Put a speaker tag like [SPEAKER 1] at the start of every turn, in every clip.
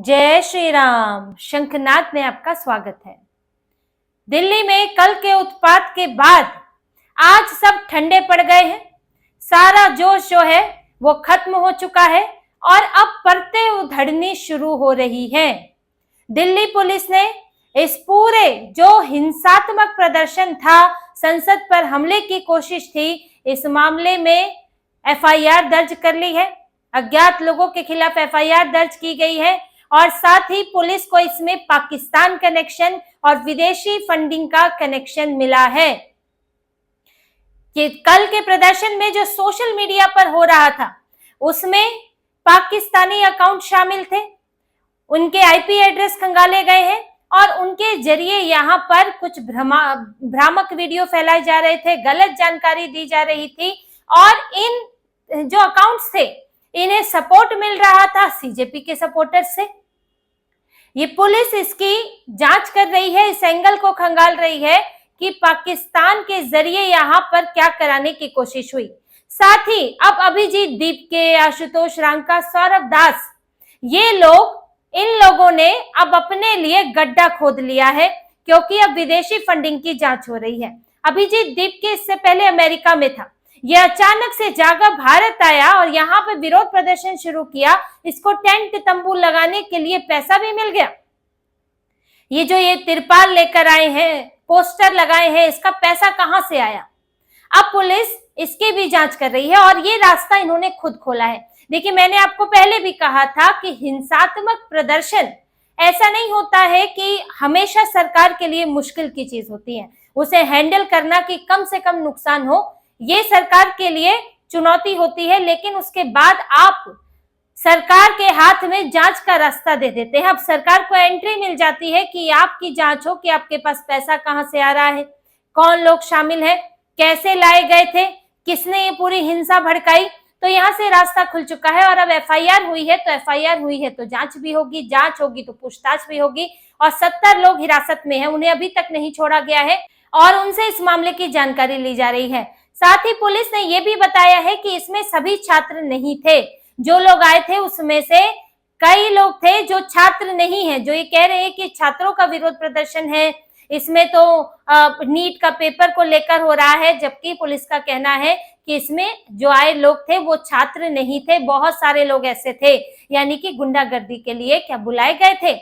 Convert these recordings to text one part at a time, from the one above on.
[SPEAKER 1] जय श्री राम। शंखनाद में आपका स्वागत है। दिल्ली में कल के उत्पात के बाद आज सब ठंडे पड़ गए हैं। सारा जोश जो है वो खत्म हो चुका है और अब परतें उधड़नी शुरू हो रही हैं। दिल्ली पुलिस ने इस पूरे जो हिंसात्मक प्रदर्शन था, संसद पर हमले की कोशिश थी, इस मामले में एफआईआर दर्ज कर ली है। अज्ञात लोगों के खिलाफ एफआईआर दर्ज की गई है और साथ ही पुलिस को इसमें पाकिस्तान कनेक्शन और विदेशी फंडिंग का कनेक्शन मिला है। कि कल के प्रदर्शन में जो सोशल मीडिया पर हो रहा था उसमें पाकिस्तानी अकाउंट शामिल थे, उनके आईपी एड्रेस खंगाले गए हैं और उनके जरिए यहाँ पर कुछ भ्रामक वीडियो फैलाए जा रहे थे, गलत जानकारी दी जा रही थी और इन जो अकाउंट्स थे इन्हें सपोर्ट मिल रहा था सीजेपी के सपोर्टर्स से। ये पुलिस इसकी जांच कर रही है, इस एंगल को खंगाल रही है कि पाकिस्तान के जरिए यहाँ पर क्या कराने की कोशिश हुई। साथ ही अब अभिजीत दीपके, आशुतोष रांका, सौरभ दास, ये लोग, इन लोगों ने अब अपने लिए गड्ढा खोद लिया है क्योंकि अब विदेशी फंडिंग की जांच हो रही है। अभिजीत दीपके इससे पहले अमेरिका में था, यह अचानक से जागा भारत आया और यहाँ पे विरोध प्रदर्शन शुरू किया। इसको टेंट तंबू लगाने के लिए पैसा भी मिल गया। ये तिरपाल लेकर आए हैं, पोस्टर लगाए हैं, इसका पैसा कहां से आया? अब पुलिस इसकी भी जांच कर रही है और ये रास्ता इन्होंने खुद खोला है। देखिए, मैंने आपको पहले भी कहा था कि हिंसात्मक प्रदर्शन ऐसा नहीं होता है कि हमेशा सरकार के लिए मुश्किल की चीज होती है, उसे हैंडल करना कि कम से कम नुकसान हो, ये सरकार के लिए चुनौती होती है। लेकिन उसके बाद आप सरकार के हाथ में जांच का रास्ता दे देते हैं। अब सरकार को एंट्री मिल जाती है कि आपकी जांच हो कि आपके पास पैसा कहां से आ रहा है, कौन लोग शामिल है, कैसे लाए गए थे, किसने ये पूरी हिंसा भड़काई। तो यहाँ से रास्ता खुल चुका है और अब एफआईआर हुई है तो एफआईआर हुई है तो जांच भी होगी, जांच होगी तो पूछताछ भी होगी। और 70 लोग हिरासत में हैं, उन्हें अभी तक नहीं छोड़ा गया है और उनसे इस मामले की जानकारी ली जा रही है। साथ ही पुलिस ने यह भी बताया है कि इसमें सभी छात्र नहीं थे। जो लोग आए थे उसमें से कई लोग थे जो छात्र नहीं हैं, जो ये कह रहे हैं कि छात्रों का विरोध प्रदर्शन है, इसमें तो नीट का पेपर को लेकर हो रहा है, जबकि पुलिस का कहना है कि इसमें जो आए लोग थे वो छात्र नहीं थे। बहुत सारे लोग ऐसे थे, यानी कि गुंडागर्दी के लिए क्या बुलाए गए थे।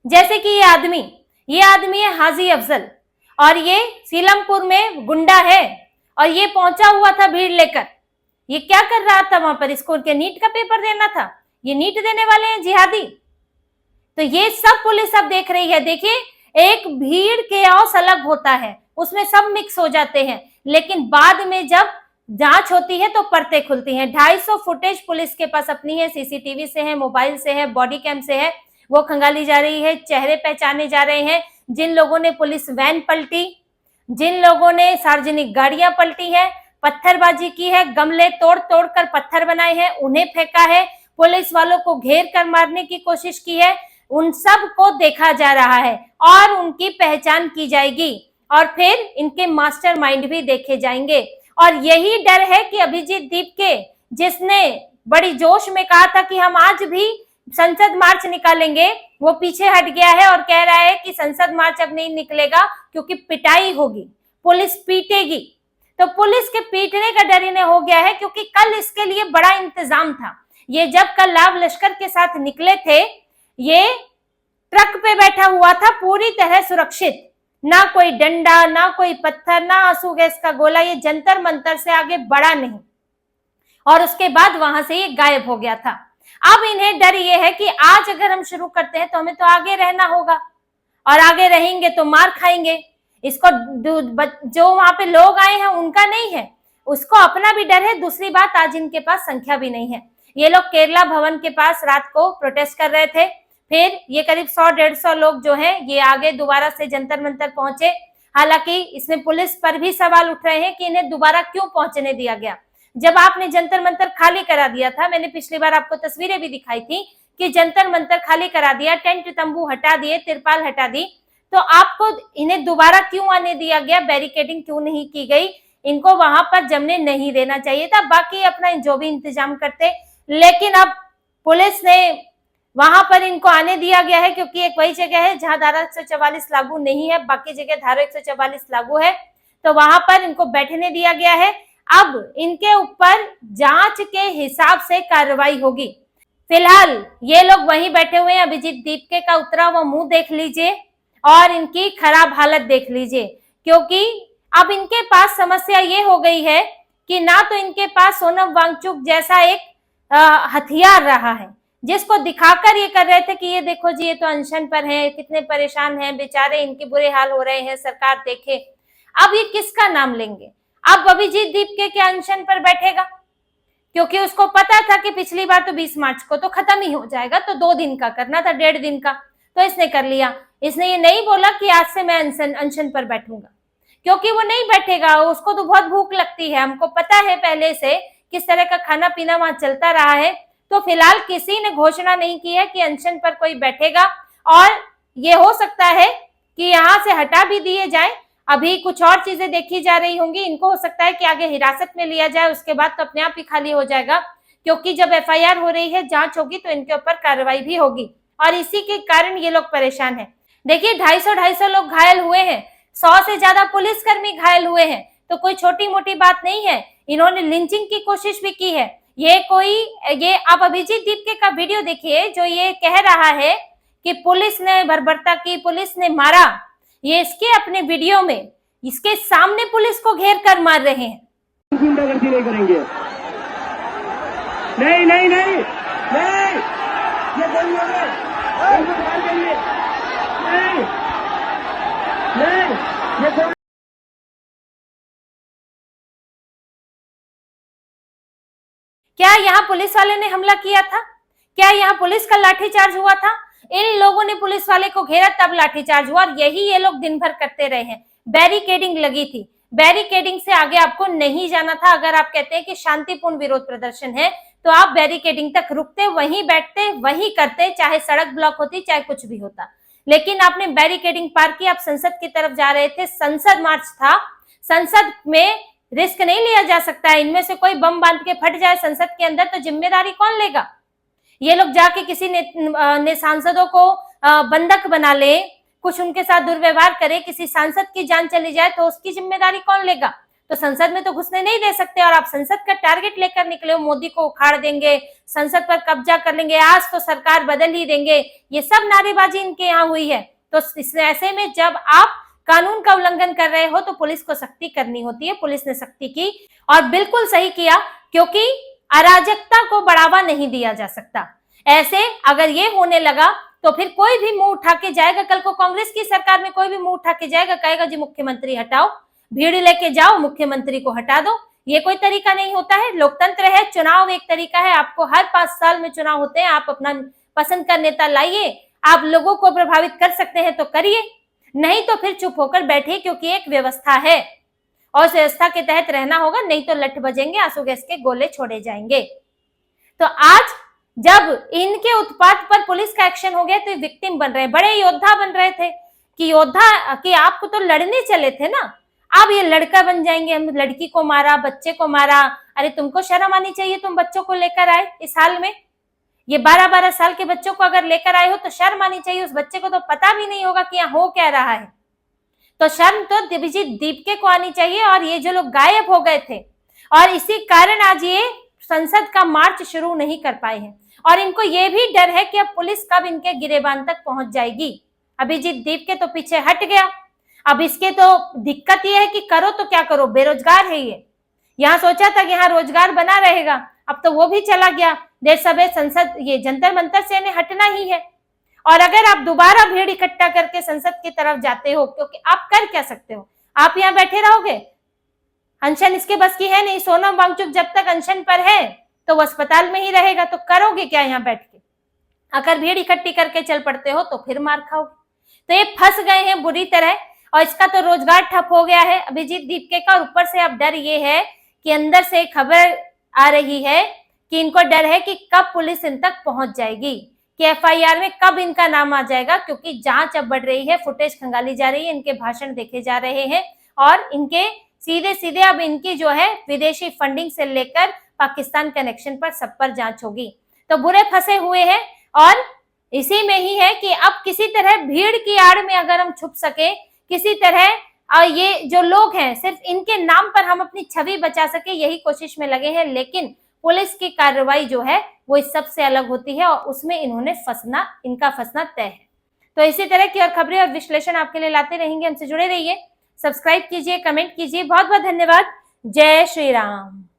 [SPEAKER 1] जैसे कि ये आदमी है हाजी अफजल और ये सीलमपुर में गुंडा है और ये पहुंचा हुआ था भीड़ लेकर। ये क्या कर रहा था वहां पर? इसको उनके नीट का पेपर देना था। ये नीट देने वाले हैं जिहादी। तो ये सब पुलिस अब देख रही है। देखिए, एक भीड़ केओस अलग होता है, उसमें सब मिक्स हो जाते हैं, लेकिन बाद में जब जांच होती है तो परतें खुलती हैं। 250 फुटेज पुलिस के पास अपनी है, सीसीटीवी से है, मोबाइल से है, बॉडी कैम से है, वो खंगाली जा रही है। चेहरे पहचाने जा रहे हैं। जिन लोगों ने पुलिस वैन पलटी, जिन लोगों ने सार्वजनिक गाड़ियां पलटी है, पत्थरबाजी की है, गमले तोड़ तोड़ कर पत्थर बनाए हैं, उन्हें फेंका है, पुलिस वालों को घेर कर मारने की कोशिश की है, उन सब को देखा जा रहा है और उनकी पहचान की जाएगी और फिर इनके मास्टरमाइंड भी देखे जाएंगे। और यही डर है कि अभिजीत दीपके, जिसने बड़ी जोश में कहा था कि हम आज भी संसद मार्च निकालेंगे, वो पीछे हट गया है और कह रहा है कि संसद मार्च अब नहीं निकलेगा क्योंकि पिटाई होगी, पुलिस पीटेगी। तो पुलिस के पीटने का डर इन्हें हो गया है क्योंकि कल इसके लिए बड़ा इंतजाम था। ये जब कल लाव लश्कर के साथ निकले थे, ये ट्रक पे बैठा हुआ था पूरी तरह सुरक्षित, ना कोई डंडा, ना कोई पत्थर, ना आंसू गैस का गोला, ये जंतर मंतर से आगे बढ़ा नहीं और उसके बाद वहां से ये गायब हो गया था। अब इन्हें डर ये है कि आज अगर हम शुरू करते हैं तो हमें तो आगे रहना होगा और आगे रहेंगे तो मार खाएंगे। इसको जो वहां पे लोग आए हैं उनका नहीं है, उसको अपना भी डर है। दूसरी बात, आज इनके पास संख्या भी नहीं है। ये लोग केरला भवन के पास रात को प्रोटेस्ट कर रहे थे, फिर ये करीब 100-150 लोग जो हैं ये आगे दोबारा से जंतर मंतर पहुंचे। हालांकि इसमें पुलिस पर भी सवाल उठ रहे हैं कि इन्हें दोबारा क्यों पहुंचने दिया गया। जब आपने जंतर मंतर खाली करा दिया था, मैंने पिछली बार आपको तस्वीरें भी दिखाई थी कि जंतर मंतर खाली करा दिया, टेंट तंबू हटा दिए, तिरपाल हटा दी, तो आपको इन्हें दोबारा क्यों आने दिया गया, बैरिकेडिंग क्यों नहीं की गई? इनको वहां पर जमने नहीं देना चाहिए था, बाकी अपना जो भी इंतजाम करते। लेकिन अब पुलिस ने वहां पर इनको आने दिया गया है, क्योंकि एक वही जगह है जहां धारा 144 लागू नहीं है, बाकी जगह धारा 144 लागू है, तो वहां पर इनको बैठने दिया गया है। अब इनके ऊपर जांच के हिसाब से कार्रवाई होगी। फिलहाल ये लोग वहीं बैठे हुए हैं। अभिजीत दीपके का उतरा वो मुंह देख लीजिए और इनकी खराब हालत देख लीजिए, क्योंकि अब इनके पास समस्या ये हो गई है कि ना तो इनके पास सोनम वांगचुक जैसा एक हथियार रहा है जिसको दिखाकर ये कर रहे थे कि ये देखो जी, ये तो अनशन पर है, कितने परेशान हैं बेचारे, इनके बुरे हाल हो रहे हैं, सरकार देखे। अब ये किसका नाम लेंगे? अब अभिजीत दीपके के अनशन पर बैठेगा, क्योंकि उसको पता था कि पिछली बार तो 20 मार्च को तो खत्म ही हो जाएगा, तो 2 दिन का करना था, 1.5 दिन का, तो इसने कर लिया। इसने ये नहीं बोला कि आज से मैं अनशन पर बैठूंगा, क्योंकि वो नहीं बैठेगा, उसको तो बहुत भूख लगती है। हमको पता है पहले से किस तरह का खाना पीना वहां चलता रहा है। तो फिलहाल किसी ने घोषणा नहीं की है कि अनशन पर कोई बैठेगा, और ये हो सकता है कि यहाँ से हटा भी दिए जाए। अभी कुछ और चीजें देखी जा रही होंगी, इनको हो सकता है कि आगे हिरासत में लिया जाए, उसके बाद तो अपने आप ही खाली हो जाएगा, क्योंकि जब एफआईआर हो रही है, जांच होगी तो इनके ऊपर कार्रवाई भी होगी, और इसी के कारण ये लोग परेशान हैं। देखिए 250 लोग घायल हुए हैं, 100 से ज्यादा पुलिसकर्मी घायल हुए हैं, तो कोई छोटी मोटी बात नहीं है। इन्होंने लिंचिंग की कोशिश भी की है। ये आप अभिजीत दीपके का वीडियो देखिए, जो ये कह रहा है कि पुलिस ने बर्बरता की, पुलिस ने मारा, ये इसके अपने वीडियो में इसके सामने पुलिस को घेर कर मार रहे हैं।
[SPEAKER 2] गुंडागर्दी नहीं करेंगे, नहीं नहीं नहीं नहीं, ये नहीं, ये
[SPEAKER 1] क्या यहाँ पुलिस वाले ने हमला किया था? क्या यहाँ पुलिस का लाठीचार्ज हुआ था? इन लोगों ने पुलिस वाले को घेरा तब लाठीचार्ज हुआ, और यही ये लोग दिन भर करते रहे हैं। बैरिकेडिंग लगी थी, बैरिकेडिंग से आगे आपको नहीं जाना था। अगर आप कहते हैं कि शांतिपूर्ण विरोध प्रदर्शन है, तो आप बैरिकेडिंग तक रुकते, वहीं बैठते, वहीं करते, चाहे सड़क ब्लॉक होती, चाहे कुछ भी होता। लेकिन आपने बैरिकेडिंग पार की, आप संसद की तरफ जा रहे थे, संसद मार्च था, संसद में रिस्क नहीं लिया जा सकता है। इनमें से कोई बम बांध के फट जाए संसद के अंदर, तो जिम्मेदारी कौन लेगा? ये लोग जाके किसी ने सांसदों को बंधक बना ले, कुछ उनके साथ दुर्व्यवहार करे, किसी सांसद की जान चली जाए, तो उसकी जिम्मेदारी कौन लेगा? तो संसद में तो घुसने नहीं दे सकते, और आप संसद का टारगेट लेकर निकले हो, मोदी को उखाड़ देंगे, संसद पर कब्जा कर लेंगे, आज तो सरकार बदल ही देंगे, ये सब नारेबाजी इनके यहाँ हुई है। तो ऐसे में जब आप कानून का उल्लंघन कर रहे हो, तो पुलिस को सख्ती करनी होती है। पुलिस ने सख्ती की, और बिल्कुल सही किया, क्योंकि अराजकता को बढ़ावा नहीं दिया जा सकता। ऐसे अगर ये होने लगा, तो फिर कोई भी मुंह उठा के जाएगा, कल को कांग्रेस की सरकार में कोई भी मुंह उठा के जाएगा, कहेगा जी मुख्यमंत्री हटाओ, भीड़ लेके जाओ, मुख्यमंत्री को हटा दो। ये कोई तरीका नहीं होता है। लोकतंत्र है, चुनाव एक तरीका है, आपको हर 5 साल में चुनाव होते हैं, आप अपना पसंद का नेता लाइए, आप लोगों को प्रभावित कर सकते हैं तो करिए, नहीं तो फिर चुप होकर बैठिए, क्योंकि एक व्यवस्था है और उस व्यवस्था के तहत रहना होगा, नहीं तो लठ बजेंगे, आंसू गैस के गोले छोड़े जाएंगे। तो आज जब इनके उत्पात पर पुलिस का एक्शन हो गया, तो विक्टिम बन रहे हैं, बड़े योद्धा बन रहे थे कि योद्धा कि आपको तो लड़ने चले थे ना, अब ये लड़का बन जाएंगे, हम लड़की को मारा, बच्चे को मारा। अरे तुमको शर्म आनी चाहिए, तुम बच्चों को लेकर आए इस हाल में, ये 12-12 साल के बच्चों को अगर लेकर आए हो तो शर्म आनी चाहिए। उस बच्चे को तो पता भी नहीं होगा कि यहाँ हो क्या रहा है, तो शर्म तो अभिजीत दीपके को आनी चाहिए। और ये जो लोग गायब हो गए थे, और इसी कारण आज ये संसद का मार्च शुरू नहीं कर पाए हैं, और इनको ये भी डर है कि अब पुलिस कब इनके गिरेबान तक पहुंच जाएगी। अभिजीत दीपके तो पीछे हट गया, अब इसके तो दिक्कत ये है कि करो तो क्या करो, बेरोजगार है ये। यहाँ सोचा था कि यहाँ रोजगार बना रहेगा, अब तो वो भी चला गया। देश सभा संसद ये जंतर मंतर से इन्हें हटना ही है। और अगर आप दोबारा भीड़ इकट्ठा करके संसद की तरफ जाते हो, क्योंकि आप कर क्या सकते हो, आप यहाँ बैठे रहोगे, अनशन इसके बस की है नहीं। सोनम वांगचुक जब तक अनशन पर है तो वो अस्पताल में ही रहेगा, तो करोगे क्या यहाँ बैठ के? अगर भीड़ इकट्ठी करके चल पड़ते हो तो फिर मार खाओगे। तो ये फंस गए हैं बुरी तरह, और इसका तो रोजगार ठप हो गया है अभिजीत दीपके का। ऊपर से अब डर ये है कि अंदर से खबर आ रही है कि इनको डर है कि कब पुलिस इन तक पहुंच जाएगी, कि एफआईआर में कब इनका नाम आ जाएगा, क्योंकि जांच अब बढ़ रही है, फुटेज खंगाली जा रही है, इनके भाषण देखे जा रहे हैं, और इनके सीधे सीधे अब इनकी जो है विदेशी फंडिंग से लेकर पाकिस्तान कनेक्शन पर सब पर जांच होगी। तो बुरे फंसे हुए हैं, और इसी में ही है कि अब किसी तरह भीड़ की आड़ में अगर हम छुप सके, किसी तरह ये जो लोग हैं सिर्फ इनके नाम पर हम अपनी छवि बचा सके, यही कोशिश में लगे हैं। लेकिन पुलिस की कार्रवाई जो है वो इस सब से अलग होती है और उसमें इनका फंसना तय है। तो इसी तरह की और खबरें और विश्लेषण आपके लिए लाते रहेंगे। हमसे जुड़े रहिए, सब्सक्राइब कीजिए, कमेंट कीजिए। बहुत बहुत धन्यवाद। जय श्री राम।